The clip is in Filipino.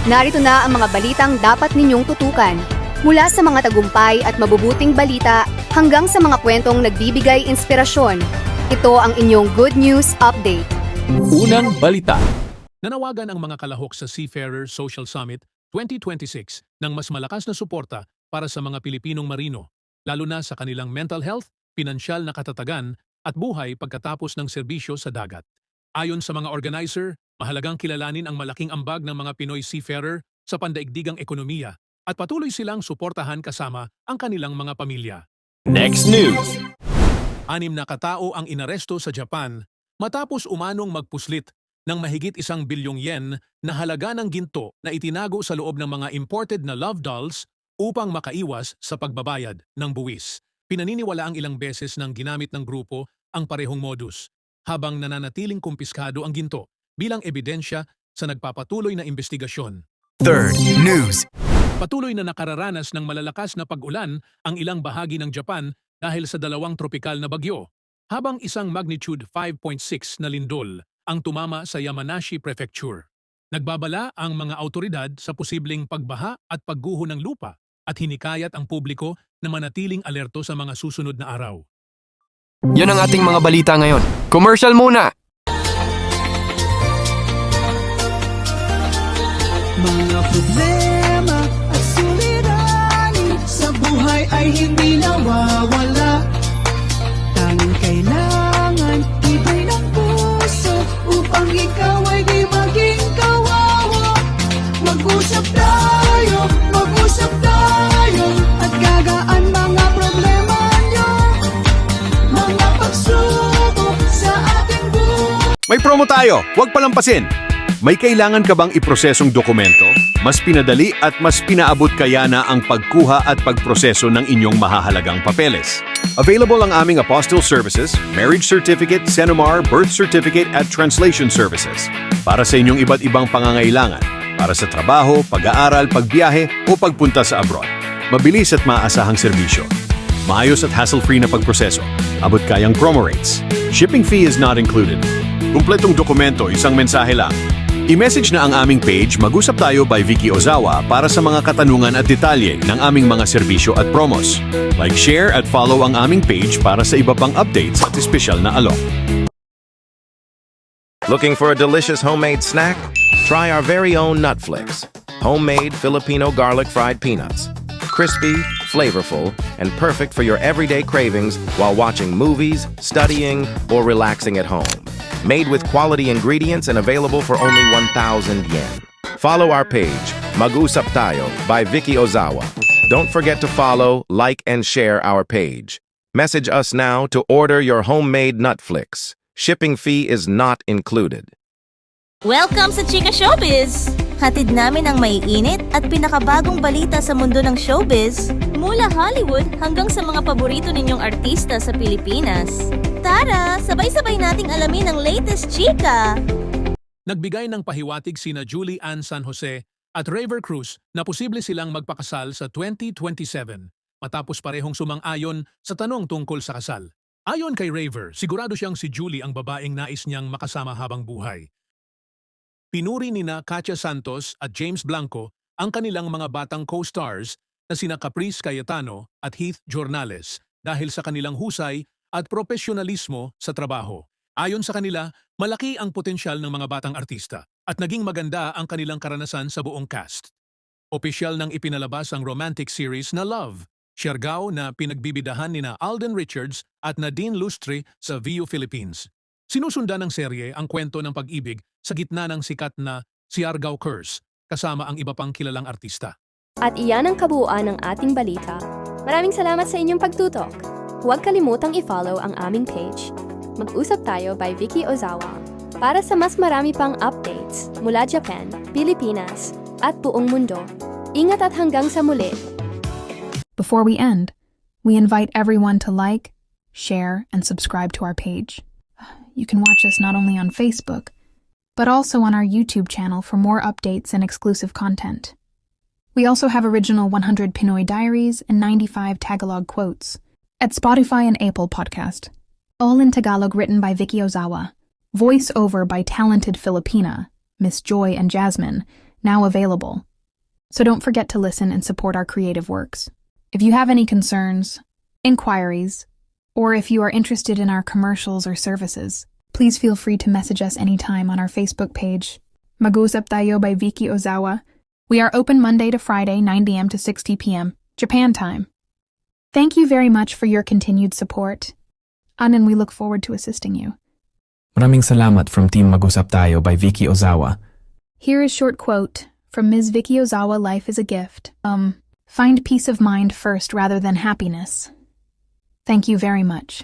Narito na ang mga balitang dapat ninyong tutukan. Mula sa mga tagumpay at mabubuting balita hanggang sa mga kwentong nagbibigay inspirasyon. Ito ang inyong Good News Update. Unang balita. Nanawagan ang mga kalahok sa Seafarer Social Summit 2026 ng mas malakas na suporta para sa mga Pilipinong marino, lalo na sa kanilang mental health, pinansyal na katatagan at buhay pagkatapos ng serbisyo sa dagat. Ayon sa mga organizer, mahalagang kilalanin ang malaking ambag ng mga Pinoy seafarer sa pandaigdigang ekonomiya at patuloy silang suportahan kasama ang kanilang mga pamilya. Next news. 6 na katao ang inaresto sa Japan matapos umanong magpuslit ng mahigit 1 bilyong yen na halaga ng ginto na itinago sa loob ng mga imported na love dolls upang makaiwas sa pagbabayad ng buwis. Pinaniniwala ang ilang beses ng ginamit ng grupo ang parehong modus, habang nananatiling kumpiskado ang ginto bilang ebidensya sa nagpapatuloy na investigasyon. Third news. Patuloy na nakararanas ng malalakas na pag-ulan ang ilang bahagi ng Japan dahil sa 2 tropikal na bagyo, habang isang magnitude 5.6 na lindol ang tumama sa Yamanashi Prefecture. Nagbabala ang mga autoridad sa posibleng pagbaha at pagguho ng lupa at hinikayat ang publiko na manatiling alerto sa mga susunod na araw. Yan ang ating mga balita ngayon. Commercial muna! Mga problema at suliranin sa buhay ay hindi nawawala. Tanging kailangan ibay ng puso upang ikaw ay di maging kawawa. Mag-usap tayo at gagaan mga problema nyo. Mga pagsubok sa ating buhay. May promo tayo, huwag palampasin! May kailangan ka bang iprosesong dokumento? Mas pinadali at mas pinaabot kaya na ang pagkuha at pagproseso ng inyong mahahalagang papeles. Available ang aming apostille services, marriage certificate, Senomar, birth certificate at translation services. Para sa inyong iba't ibang pangangailangan, para sa trabaho, pag-aaral, pagbiyahe o pagpunta sa abroad. Mabilis at maasahang serbisyo. Maayos at hassle-free na pagproseso. Abot kayang promo rates. Shipping fee is not included. Kumpletong dokumento, isang mensahe lang. I-message na ang aming page Mag-usap Tayo by Vicky Ozawa para sa mga katanungan at detalye ng aming mga serbisyo at promos. Like, share at follow ang aming page para sa iba pang updates at espesyal na alok. Looking for a delicious homemade snack? Try our very own Nutflix. Homemade Filipino garlic fried peanuts. Crispy, flavorful, and perfect for your everyday cravings while watching movies, studying, or relaxing at home. Made with quality ingredients and available for only 1,000 yen. Follow our page, Mag-usap Tayo by Vicky Ozawa. Don't forget to follow, like, and share our page. Message us now to order your homemade Nutflix. Shipping fee is not included. Welcome sa Chika Showbiz! Hatid namin ang maiinit at pinakabagong balita sa mundo ng showbiz, mula Hollywood hanggang sa mga paborito ninyong artista sa Pilipinas. Tara, sabay-sabay nating alamin ang latest chika! Nagbigay ng pahiwatig sina Julie Ann San Jose at Raver Cruz na posible silang magpakasal sa 2027 matapos parehong sumang-ayon sa tanong tungkol sa kasal. Ayon kay Raver, sigurado siyang si Julie ang babaeng nais niyang makasama habang buhay. Pinuri nina Katya Santos at James Blanco ang kanilang mga batang co-stars na sina Caprice Cayetano at Heath Jornales dahil sa kanilang husay at profesionalismo sa trabaho. Ayon sa kanila, malaki ang potensyal ng mga batang artista at naging maganda ang kanilang karanasan sa buong cast. Opisyal nang ipinalabas ang romantic series na Love, Siargao na pinagbibidahan nina Alden Richards at Nadine Lustre sa Viu Philippines. Sinusundan ng serye ang kwento ng pag-ibig sa gitna ng sikat na Siargao Curse kasama ang iba pang kilalang artista. At iyan ang kabuuan ng ating balita. Maraming salamat sa inyong pagtutok. Huwag kalimutang i-follow ang aming page, Mag-usap Tayo by Vicky Ozawa, para sa mas marami pang updates mula Japan, Pilipinas, at buong mundo. Ingat at hanggang sa muli! Before we end, we invite everyone to like, share, and subscribe to our page. You can watch us not only on Facebook, but also on our YouTube channel for more updates and exclusive content. We also have original 100 Pinoy diaries and 95 Tagalog quotes at Spotify and Apple Podcast, all in Tagalog written by Vicky Ozawa, voice over by talented Filipina, Miss Joy and Jasmine, now available. So don't forget to listen and support our creative works. If you have any concerns, inquiries, or if you are interested in our commercials or services, please feel free to message us anytime on our Facebook page, Mag-usap Tayo by Vicky Ozawa. We are open Monday to Friday, 9 a.m. to 6 p.m., Japan time. Thank you very much for your continued support. And we look forward to assisting you. Maraming salamat from Team Mag-usap Tayo by Vicky Ozawa. Here is short quote from Ms. Vicky Ozawa, Life is a gift. Find peace of mind first rather than happiness. Thank you very much.